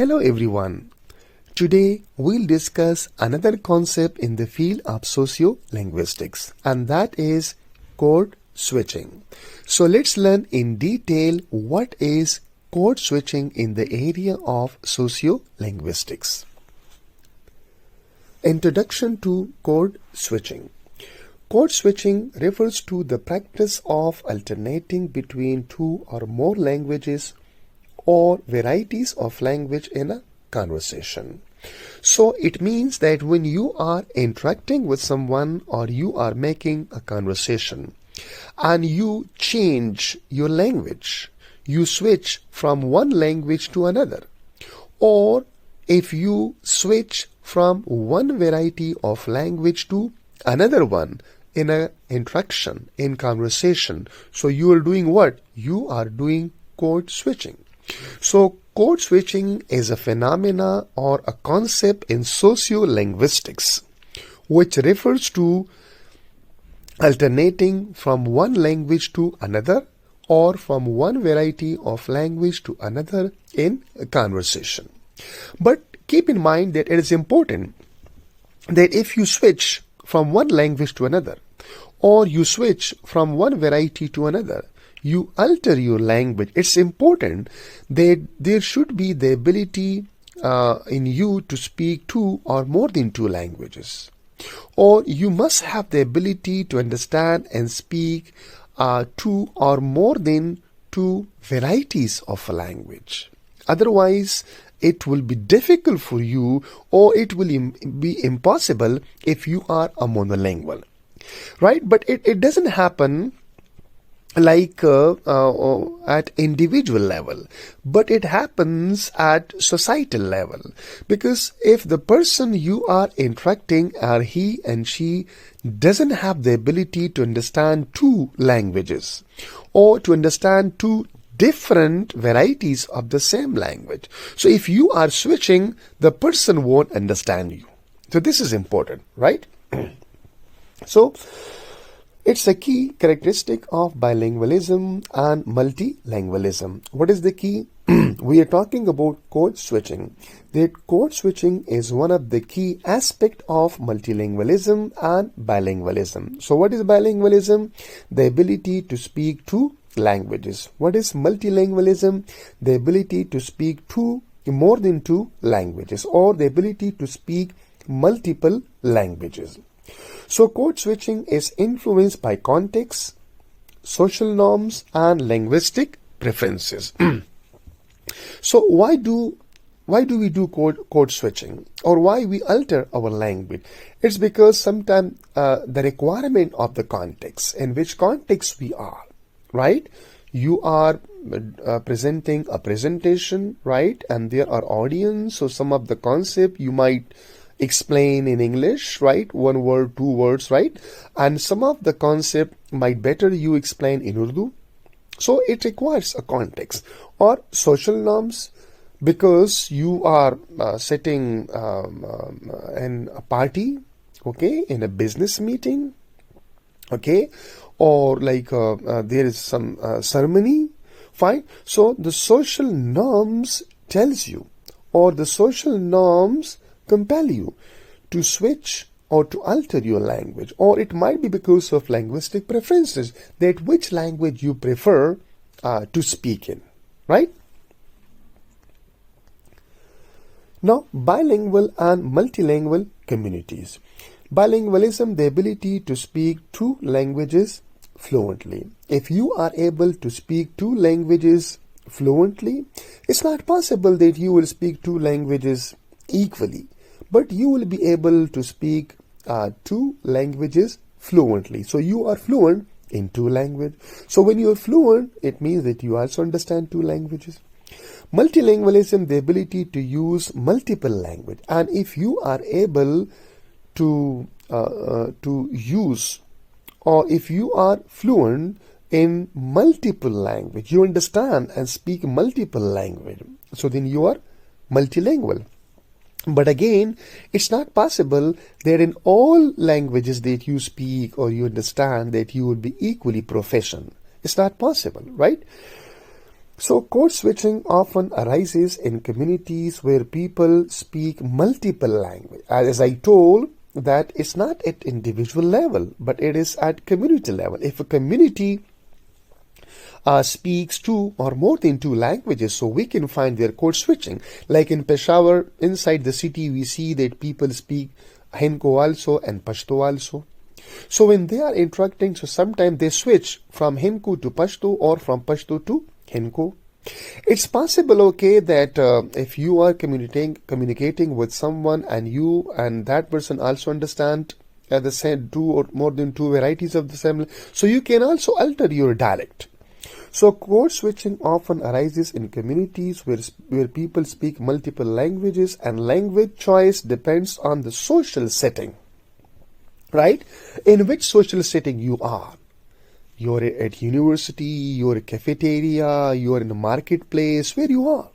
Hello everyone. Today we'll discuss another concept in the field of sociolinguistics, and that is code switching. So let's learn in detail what is code switching in the area of sociolinguistics. Introduction to code switching. Code switching refers to the practice of alternating between two or more languages or varieties of language in a conversation. So it means that when you are interacting with someone or you are making a conversation and you change your language, you switch from one language to another, or if you switch from one variety of language to another one in an interaction, in conversation, so you are doing what? You are doing code switching. So code switching is a phenomena or a concept in sociolinguistics which refers to alternating from one language to another or from one variety of language to another in a conversation. But keep in mind that it is important that if you switch from one language to another or you switch from one variety to another, you alter your language. It's important that there should be the ability in you to speak two or more than two languages. Or you must have the ability to understand and speak two or more than two varieties of a language. Otherwise, it will be difficult for you, or it will be impossible if you are a monolingual. Right? But it doesn't happen like at individual level, but it happens at societal level, because if the person you are interacting or he and she doesn't have the ability to understand two languages or to understand two different varieties of the same language, so if you are switching, the person won't understand you. So this is important, right? So it's a key characteristic of bilingualism and multilingualism. What is the key? We are talking about code switching. That code switching is one of the key aspects of multilingualism and bilingualism. So what is bilingualism? The ability to speak two languages. What is multilingualism? The ability to speak more than two languages, or the ability to speak multiple languages. So code switching is influenced by context, social norms, and linguistic preferences. So why do we do code switching, or why we alter our language? It's because sometimes the requirement of the context, in which context we are, right? You are presenting a presentation, right? And there are audience, so some of the concept you might explain in English, right? One word, two words, right? And some of the concept might better you explain in Urdu. So it requires a context. Or social norms, because you are sitting in a party, okay, in a business meeting, okay, or like there is some ceremony, fine. So the social norms tells you, or the social norms compel you to switch or to alter your language, or it might be because of linguistic preferences, that which language you prefer to speak in, right? Now, bilingual and multilingual communities. Bilingualism, the ability to speak two languages fluently. If you are able to speak two languages fluently, it's not possible that you will speak two languages equally, but you will be able to speak two languages fluently. So you are fluent in two languages. So when you are fluent, it means that you also understand two languages. Multilingualism, the ability to use multiple language. And if you are able to use, or if you are fluent in multiple language, you understand and speak multiple language, so then you are multilingual. But again, it's not possible that in all languages that you speak or you understand that you will be equally proficient. It's not possible, right? So code switching often arises in communities where people speak multiple languages. As I told, that it's not at individual level, but it is at community level. If a community speaks two or more than two languages, so we can find their code switching. Like in Peshawar, inside the city, we see that people speak Hinko also and Pashto also. So when they are interacting, so sometimes they switch from Hinko to Pashto or from Pashto to Hinko. It's possible, okay, that if you are communicating with someone and you and that person also understand the same two or more than two varieties of the same, so you can also alter your dialect. So code switching often arises in communities where people speak multiple languages, and language choice depends on the social setting, right? In which social setting you are. You're at university, you're at cafeteria, you're in a marketplace, where you are.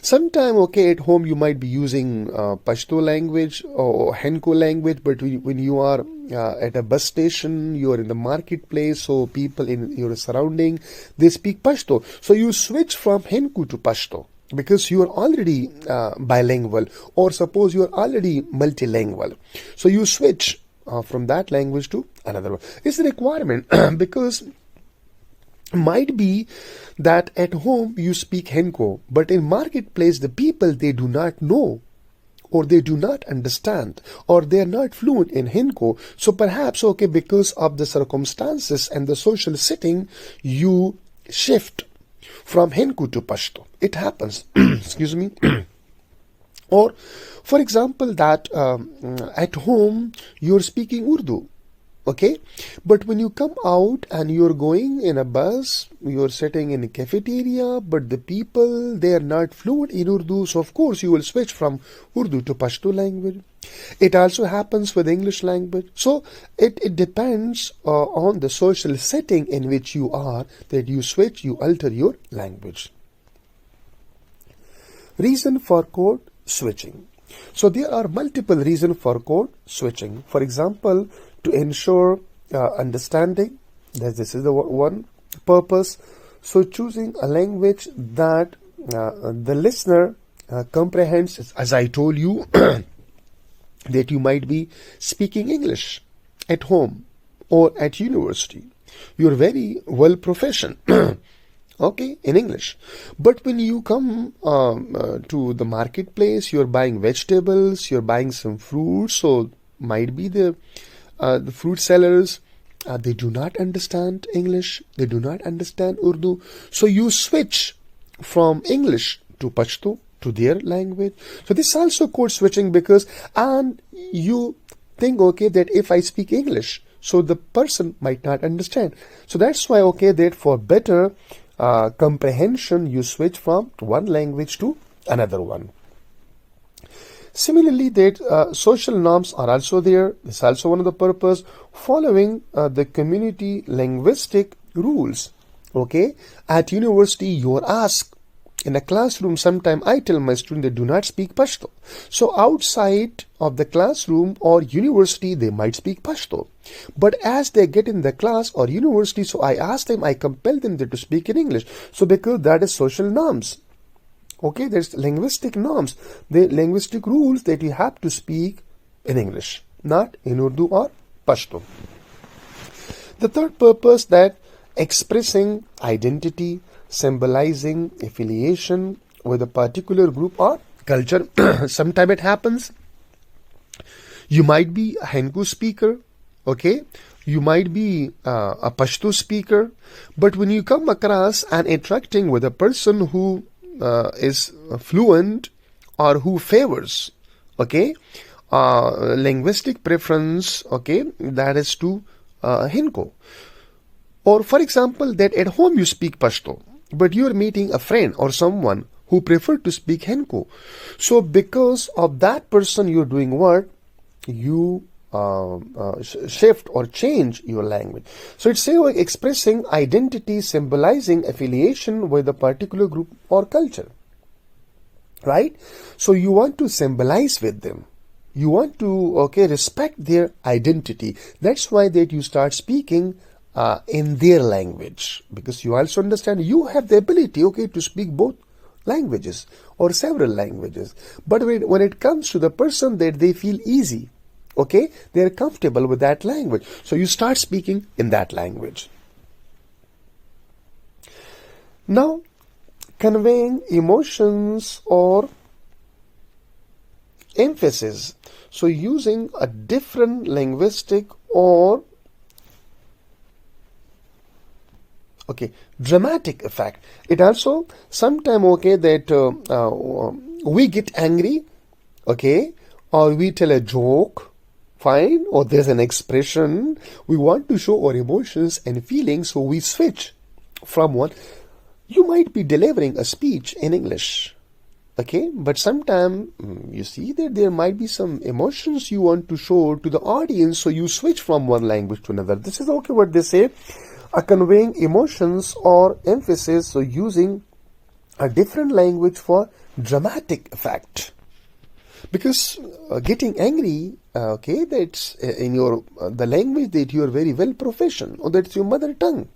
Sometime, okay, at home you might be using Pashto language or Henko language, but when you are at a bus station, you are in the marketplace, so people in your surrounding, they speak Pashto. So you switch from Henko to Pashto because you are already bilingual, or suppose you are already multilingual. So you switch from that language to another one. It's a requirement because might be that at home you speak Henko, but in marketplace the people, they do not know or they do not understand or they are not fluent in Henko. So perhaps, okay, because of the circumstances and the social setting, you shift from Henko to Pashto. It happens. Excuse me. Or for example that at home you're speaking Urdu, okay, but when you come out and you're going in a bus, you're sitting in a cafeteria, but the people, they are not fluent in Urdu, so of course you will switch from Urdu to Pashto language. It also happens with English language. So it depends on the social setting in which you are, that you switch, you alter your language. Reason for code switching. So there are multiple reasons for code switching. For example, to ensure understanding, this is the one purpose. So choosing a language that the listener comprehends. As I told you, that you might be speaking English at home or at university. You're very well proficient. Okay, in English. But when you come to the marketplace, you're buying vegetables, you're buying some fruits, so might be the fruit sellers, they do not understand English, they do not understand Urdu. So you switch from English to Pashto, to their language. So this is also code switching because, and you think, okay, that if I speak English, so the person might not understand. So that's why, okay, that for better comprehension, you switch from one language to another one. Similarly, that social norms are also there. This is also one of the purpose, following the community linguistic rules. Okay, at university you are asked. In a classroom, sometime I tell my students they do not speak Pashto. So outside of the classroom or university, they might speak Pashto. But as they get in the class or university, so I ask them, I compel them to speak in English. So because that is social norms. Okay, there's linguistic norms, the linguistic rules that you have to speak in English, not in Urdu or Pashto. The third purpose, that expressing identity, symbolizing affiliation with a particular group or culture. Sometimes it happens, you might be a Henko speaker, okay, you might be a Pashto speaker, but when you come across and interacting with a person who is fluent or who favors, okay, linguistic preference, okay, that is to Henko. Or for example, that at home you speak Pashto, but you are meeting a friend or someone who prefer to speak Henko. So because of that person, you're doing what? You shift or change your language. So it's saying expressing identity, symbolizing affiliation with a particular group or culture. Right? So you want to symbolize with them. You want to, okay, respect their identity. That's why that you start speaking in their language, because you also understand you have the ability, okay, to speak both languages or several languages. But when it comes to the person that they feel easy, okay, they are comfortable with that language, so you start speaking in that language. Now, conveying emotions or emphasis, so using a different linguistic or dramatic effect. It also sometimes, okay, that we get angry, okay, or we tell a joke, fine, or there's an expression, we want to show our emotions and feelings, so we switch from one. You might be delivering a speech in English, okay, but sometimes you see that there might be some emotions you want to show to the audience, so you switch from one language to another. This is okay what they say, conveying emotions or emphasis, so using a different language for dramatic effect. Because getting angry, okay, that's in your the language that you are very well proficient, or that's your mother tongue.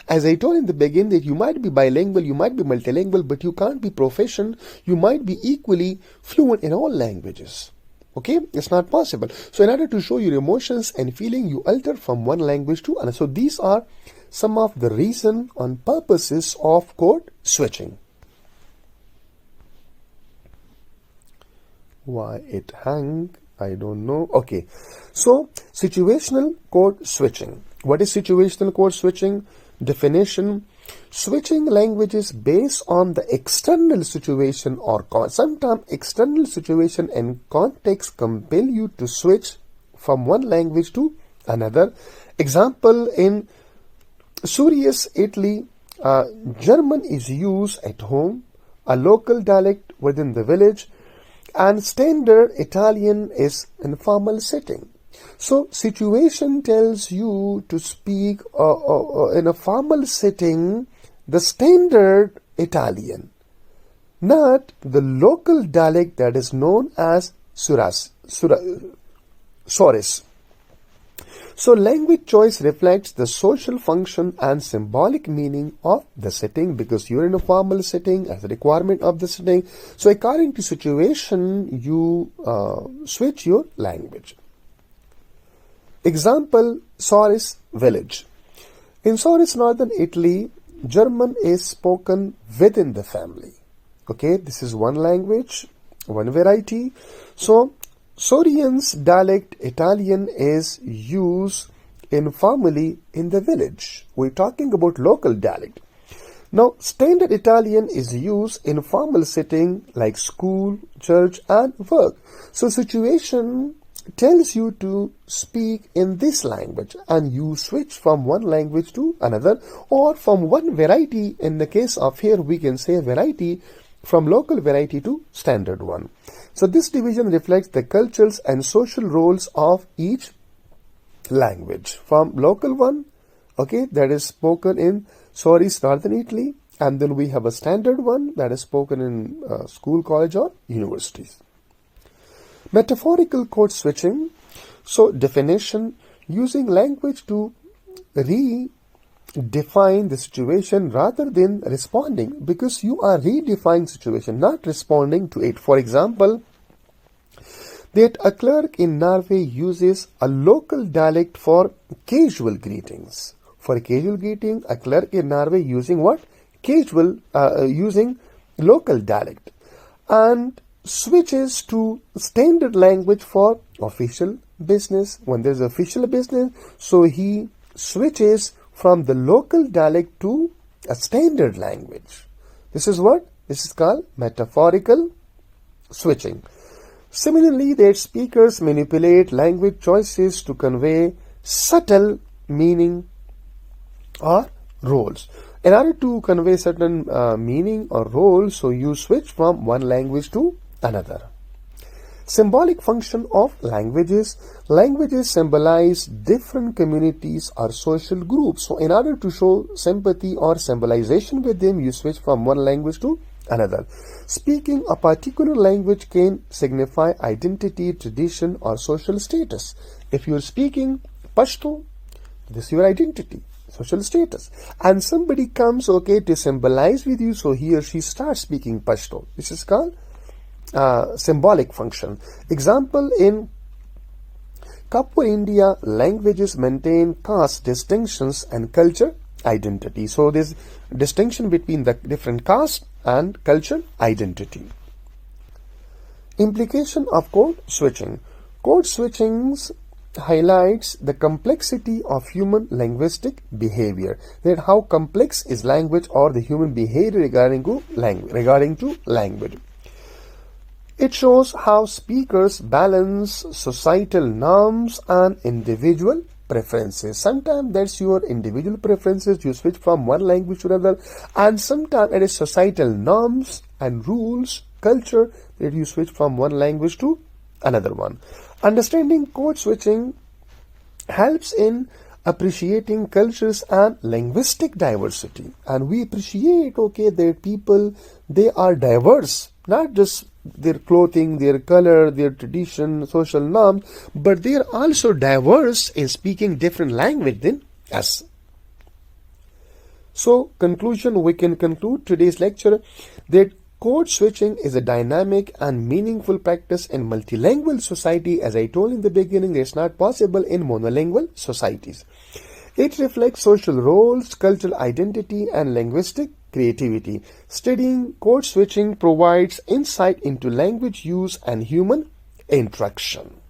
As I told in the beginning, that you might be bilingual, you might be multilingual, but you can't be proficient. You might be equally fluent in all languages. Okay, it's not possible. So in order to show your emotions and feeling, you alter from one language to another. So these are some of the reason and purposes of code switching. Why it hung, I don't know. Okay, so situational code switching. What is situational code switching? Definition: switching languages based on the external situation or sometimes external situation and context compel you to switch from one language to another. Example: in Surius, Italy, German is used at home, a local dialect within the village, and standard Italian is in formal setting. So situation tells you to speak in a formal setting the standard Italian, not the local dialect that is known as Soris. So language choice reflects the social function and symbolic meaning of the setting, because you're in a formal setting as a requirement of the setting. So according to situation, you switch your language. Example: Soris village. In Soris, northern Italy, German is spoken within the family. Okay, this is one language, one variety. So Sorian's dialect Italian is used informally in the village. We're talking about local dialect. Now, standard Italian is used in formal setting like school, church, and work. So situation tells you to speak in this language and you switch from one language to another, or from one variety. In the case of here, we can say variety, from local variety to standard one. So this division reflects the cultures and social roles of each language. From local one, okay, that is spoken in Soris, northern Italy, and then we have a standard one that is spoken in school, college, or universities. Metaphorical code switching. So definition: using language to redefine the situation rather than responding, because you are redefining situation, not responding to it. For example, that a clerk in Norway uses a local dialect for casual greetings. For casual greeting, a clerk in Norway using what? Casual, using local dialect, and switches to standard language for official business. When there's official business, so he switches from the local dialect to a standard language. This is what? This is called metaphorical switching. Similarly, that speakers manipulate language choices to convey subtle meaning or roles. In order to convey certain meaning or role, so you switch from one language to another. Symbolic function of languages. Languages symbolize different communities or social groups. So in order to show sympathy or symbolization with them, you switch from one language to another. Speaking a particular language can signify identity, tradition, or social status. If you're speaking Pashto, This is your identity, social status. And somebody comes, okay, to symbolize with you, so he or she starts speaking Pashto. This is called symbolic function. Example, in Kapur India, languages maintain caste distinctions and culture identity. So there's distinction between the different caste and culture identity. Implication of code switching. Code switchings highlights the complexity of human linguistic behavior. That how complex is language or the human behavior regarding to language. It shows how speakers balance societal norms and individual preferences. Sometimes that's your individual preferences, you switch from one language to another, and sometimes it is societal norms and rules, culture, that you switch from one language to another one. Understanding code switching helps in appreciating cultures and linguistic diversity. And we appreciate, okay, that people, they are diverse, not just their clothing, their color, their tradition, social norms, but they are also diverse in speaking different language than us. So, conclusion, we can conclude today's lecture that code switching is a dynamic and meaningful practice in multilingual society. As I told in the beginning, it's not possible in monolingual societies. It reflects social roles, cultural identity, and linguistic creativity. Studying code switching provides insight into language use and human interaction.